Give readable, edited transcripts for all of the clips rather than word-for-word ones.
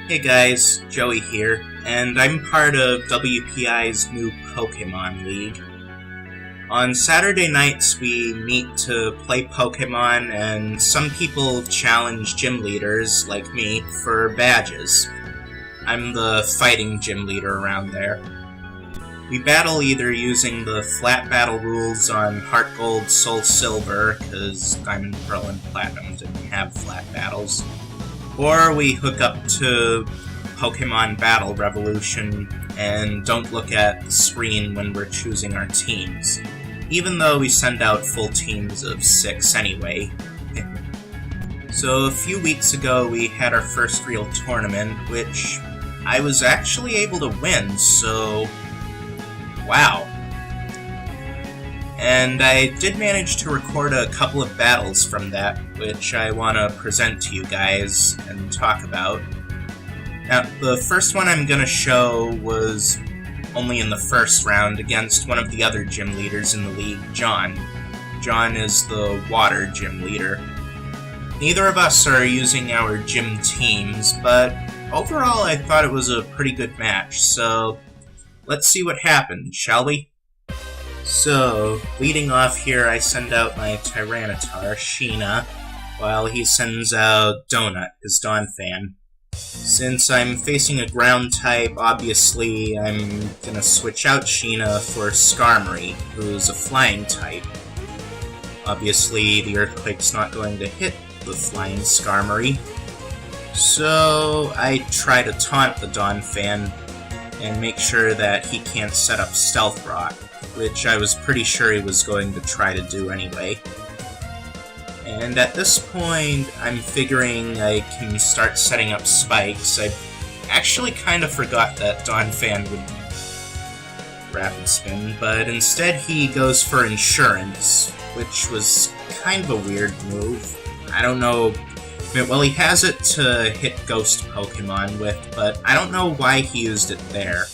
Hey guys, Joey here, and I'm part of WPI's new Pokemon League. On Saturday nights we meet to play Pokemon, and some people challenge gym leaders, like me, for badges. I'm the fighting gym leader around there. We battle either using the flat battle rules on Heart Gold, Soul Silver, because Diamond, Pearl, and Platinum didn't have flat battles, or we hook up to Pokemon Battle Revolution and don't look at the screen when we're choosing our teams, even though we send out full teams of 6 anyway. So a few weeks ago we had our first real tournament, which I was actually able to win, so wow. And I did manage to record a couple of battles from that, which I want to present to you guys and talk about. Now, the first one I'm going to show was only in the first round against one of the other gym leaders in the league, John. John is the water gym leader. Neither of us are using our gym teams, but overall I thought it was a pretty good match, so let's see what happened, shall we? So, leading off here, I send out my Tyranitar, Sheena, while he sends out Donut, his Donphan. Since I'm facing a ground type, obviously I'm gonna switch out Sheena for Skarmory, who's a flying type. Obviously, the Earthquake's not going to hit the flying Skarmory. So, I try to taunt the Donphan and make sure that he can't set up Stealth Rock, which I was pretty sure he was going to try to do anyway. And at this point, I'm figuring I can start setting up spikes. I actually kind of forgot that Donphan would Rapid Spin, but instead he goes for Insurance, which was kind of a weird move. I don't know. Well, he has it to hit Ghost Pokemon with, but I don't know why he used it there.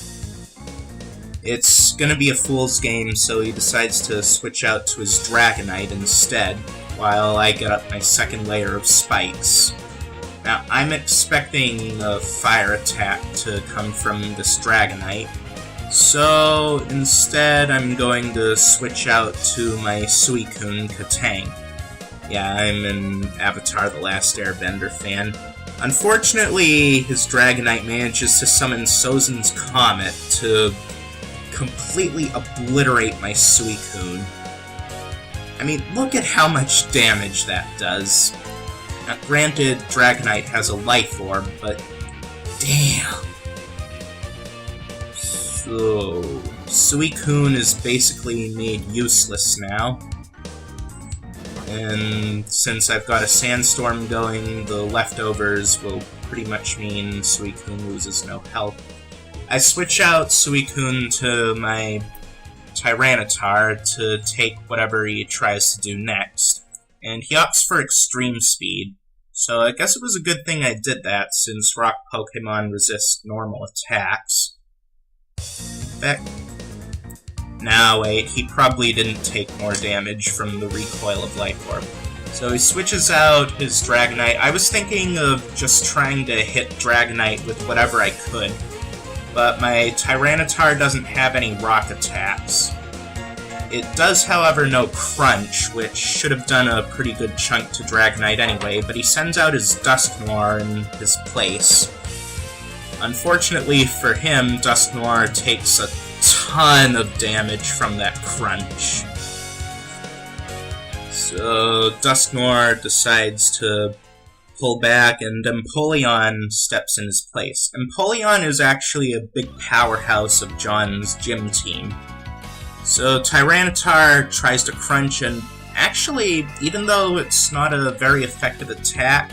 It's gonna be a fool's game, so he decides to switch out to his Dragonite instead, while I get up my second layer of spikes. Now, I'm expecting a fire attack to come from this Dragonite, so instead I'm going to switch out to my Suicune Katang. Yeah, I'm an Avatar The Last Airbender fan. Unfortunately, his Dragonite manages to summon Sozin's Comet to completely obliterate my Suicune. I mean, look at how much damage that does. Now, granted, Dragonite has a Life Orb, but damn. So, Suicune is basically made useless now. And since I've got a Sandstorm going, the leftovers will pretty much mean Suicune loses no health. I switch out Suicune to my Tyranitar to take whatever he tries to do next, and he opts for Extreme Speed, so I guess it was a good thing I did that, since Rock Pokemon resist normal attacks. Now wait, he probably didn't take more damage from the recoil of Life Orb. So he switches out his Dragonite. I was thinking of just trying to hit Dragonite with whatever I could, but my Tyranitar doesn't have any rock attacks. It does, however, know Crunch, which should have done a pretty good chunk to Dragonite anyway, but he sends out his Dusknoir in his place. Unfortunately for him, Dusknoir takes a ton of damage from that Crunch. So Dusknoir decides to pull back, and Empoleon steps in his place. Empoleon is actually a big powerhouse of John's gym team. So Tyranitar tries to Crunch, and actually, even though it's not a very effective attack,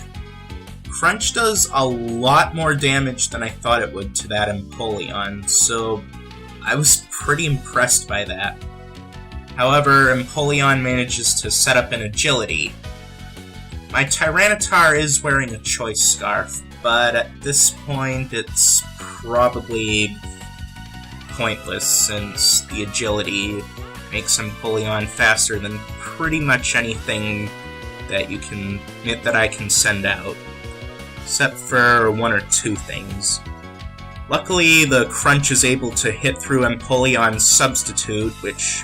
Crunch does a lot more damage than I thought it would to that Empoleon, so I was pretty impressed by that. However, Empoleon manages to set up an Agility. My Tyranitar is wearing a Choice Scarf, but at this point it's probably pointless since the Agility makes Empoleon faster than pretty much anything that I can send out. except for one or two things. Luckily, the Crunch is able to hit through Empoleon's Substitute, which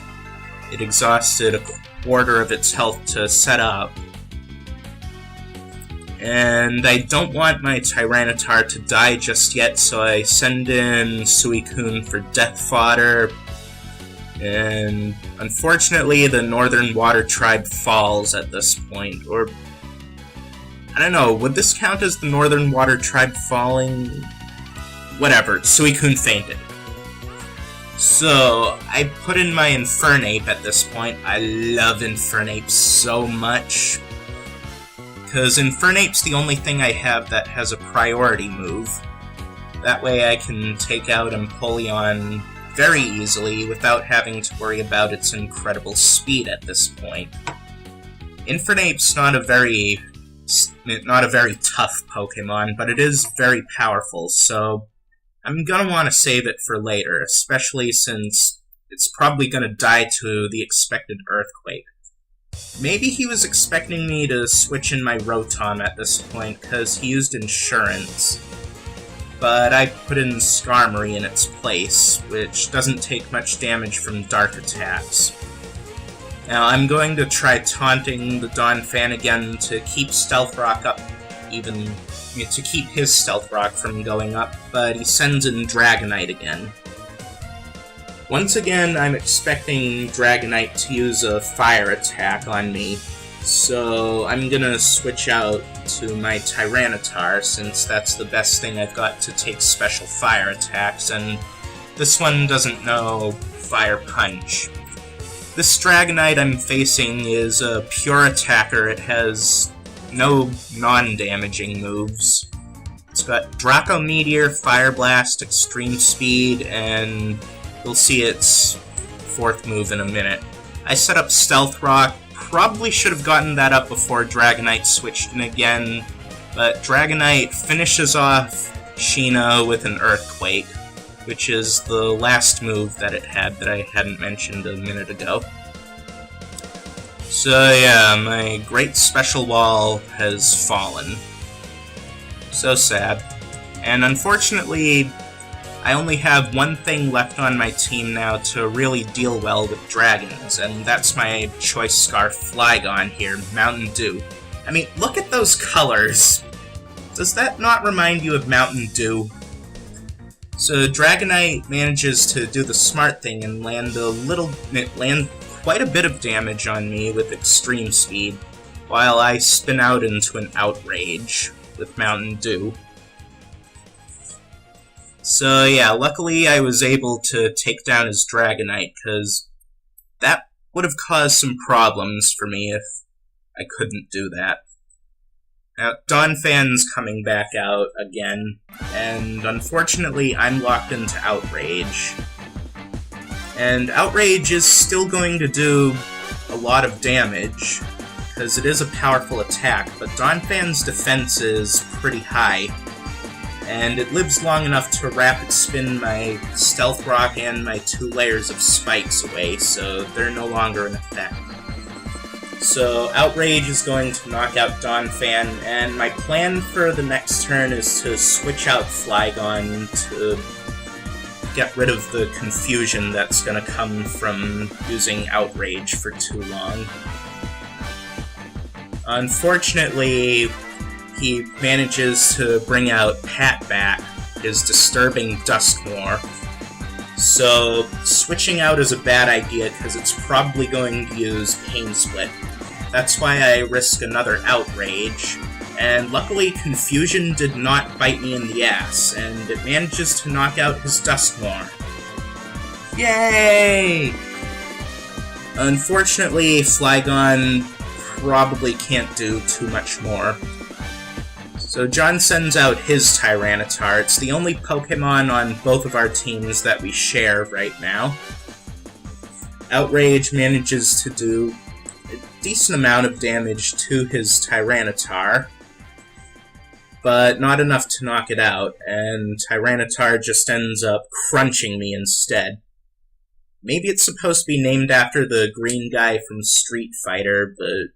it exhausted a quarter of its health to set up. And I don't want my Tyranitar to die just yet, so I send in Suicune for death fodder. And unfortunately, the Northern Water Tribe falls at this point. Or, I don't know, would this count as the Northern Water Tribe falling? Whatever, Suicune fainted. So, I put in my Infernape at this point. I love Infernape so much. Because Infernape's the only thing I have that has a priority move. That way I can take out Empoleon very easily without having to worry about its incredible speed at this point. Infernape's not a very tough Pokemon, but it is very powerful, so I'm gonna want to save it for later, especially since it's probably gonna die to the expected Earthquake. Maybe he was expecting me to switch in my Rotom at this point, because he used Insurance. But I put in Skarmory in its place, which doesn't take much damage from Dark attacks. Now, I'm going to try taunting the Donphan again to keep Stealth Rock up, to keep his Stealth Rock from going up, but he sends in Dragonite again. Once again, I'm expecting Dragonite to use a fire attack on me, so I'm gonna switch out to my Tyranitar, since that's the best thing I've got to take special fire attacks, and this one doesn't know Fire Punch. This Dragonite I'm facing is a pure attacker. It has no non-damaging moves. It's got Draco Meteor, Fire Blast, Extreme Speed, and we'll see its fourth move in a minute. I set up Stealth Rock. Probably should have gotten that up before Dragonite switched in again, but Dragonite finishes off Sheena with an Earthquake, which is the last move that it had that I hadn't mentioned a minute ago. So yeah, my Great Special Wall has fallen. So sad. And unfortunately, I only have one thing left on my team now to really deal well with dragons, and that's my Choice Scarf Flygon here, Mountain Dew. I mean, look at those colors! Does that not remind you of Mountain Dew? So Dragonite manages to do the smart thing and land quite a bit of damage on me with Extreme Speed, while I spin out into an Outrage with Mountain Dew. So yeah, luckily I was able to take down his Dragonite, because that would have caused some problems for me if I couldn't do that. Now, Donphan's coming back out again, and unfortunately I'm locked into Outrage. And Outrage is still going to do a lot of damage, because it is a powerful attack, but Donphan's defense is pretty high. And it lives long enough to rapid spin my Stealth Rock and my 2 layers of spikes away, so they're no longer in effect. So Outrage is going to knock out Donphan, and my plan for the next turn is to switch out Flygon to get rid of the confusion that's going to come from using Outrage for too long. Unfortunately, he manages to bring out Patbat, his disturbing Duskmore. So, switching out is a bad idea because it's probably going to use Pain Split. That's why I risk another Outrage, and luckily Confusion did not bite me in the ass, and it manages to knock out his Duskmore. Yay! Unfortunately, Flygon probably can't do too much more. So John sends out his Tyranitar. It's the only Pokemon on both of our teams that we share right now. Outrage manages to do a decent amount of damage to his Tyranitar, but not enough to knock it out, and Tyranitar just ends up crunching me instead. Maybe it's supposed to be named after the green guy from Street Fighter, but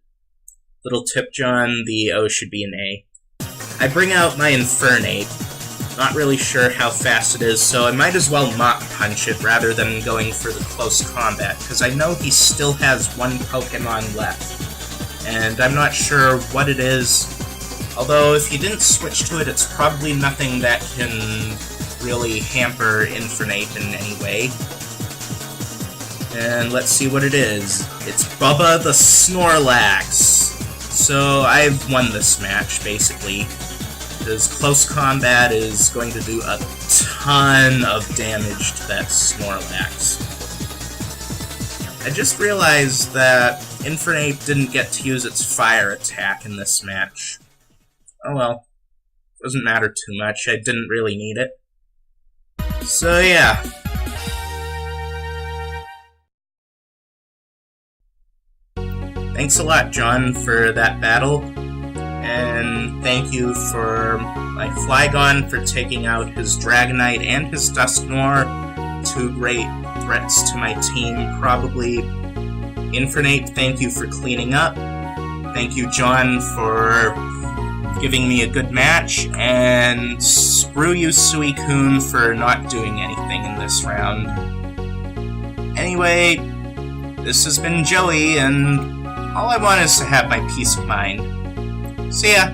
little tip, John, the O should be an A. I bring out my Infernape. Not really sure how fast it is, so I might as well Mach Punch it rather than going for the close combat, because I know he still has one Pokemon left. And I'm not sure what it is, although if you didn't switch to it, it's probably nothing that can really hamper Infernape in any way. And let's see what it is. It's Bubba the Snorlax. So I've won this match, basically, because close combat is going to do a ton of damage to that Snorlax. I just realized that Infernape didn't get to use its fire attack in this match. Oh well. Doesn't matter too much, I didn't really need it. So yeah. Thanks a lot, John, for that battle. And thank you for my Flygon for taking out his Dragonite and his Dusknoir. Two great threats to my team, probably. Infernape, thank you for cleaning up. Thank you, John, for giving me a good match. And screw you, Suicune, for not doing anything in this round. Anyway, this has been Joey, and all I want is to have my peace of mind. See ya!